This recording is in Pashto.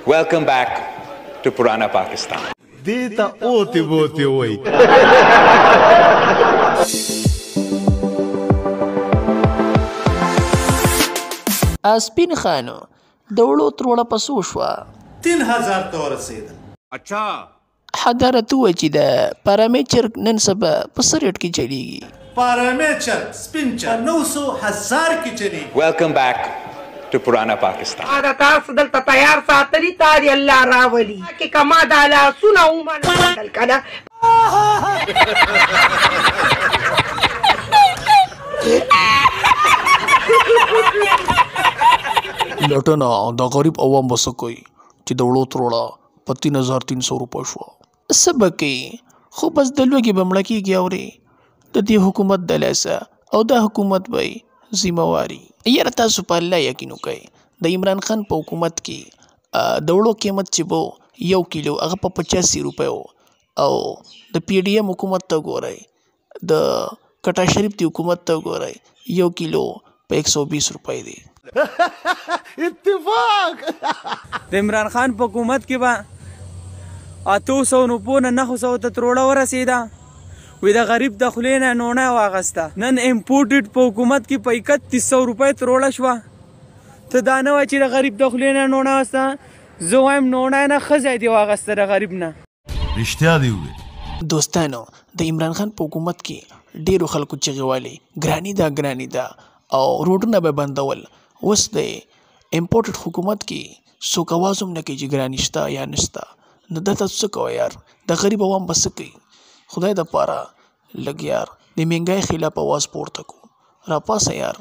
Welcome back to Purana Pakistan. Dita oti boti wai. اسپین خانو دوړو تروړه پسو شوه 3000 ته ورسېدل. اچھا حضرت وویل چې د پارامیچر نن سبا په څه ریټ کې چلیږي؟ پارامیچر سپینچر 900,000 کې چلیږي. Welcome back to Purana Pakistan. دا تاسو دلته تیار ساتلی تاری الله راولي کې کما د لاسونه ومنل کنه لټنه د غریب عوام بس کوي چې د وړو تروړه په 3300 روپۍ شوه. څه به کوي خو بس د لوږې به مړه کېږي اورې د دې حکومت د لاسه او دا حکومت به یې ذمهواري. یاره تاسو په الله یقین وکئ د عمران خان په حکومت کې د وړو قیمت چې به 1 کیلو هغه په 85 روپۍ و او د پی ډي ایم حکومت ته ګورئ د کټا شریف دی حکومت ته ګورئ 1 کیلو په 120 روپۍ دی. اتفاق د عمران خان په حکومت کې به 800 روپو نه 900 ته تروړه ورسېده وی د غریب د خولې نه نوڼه واغسته. نن امپورټډ په حکومت کې په 3100 روپۍ تروړه شوه. ته دا نه وایې چې د غریب د خولې نه نوڼه واغسته زه وایم نوڼه نه ښه ځای دې واغسته د غریب نه. رښتیا دی وویل. دوستانو د عمران خان په حکومت کې ډیرو خلکو چغې والې ګراني ده او روډونه به بندول. اوس د امپورټډ حکومت کې څوک اواز هم نه کوي چې ګراني شته یا نشته. نو دلته څه کوه یار د غریب عوام به څه کوي؟ خدای دپاره لږ یار د مهنګۍ خلاف اواز پورته کړو. راپاسه یار.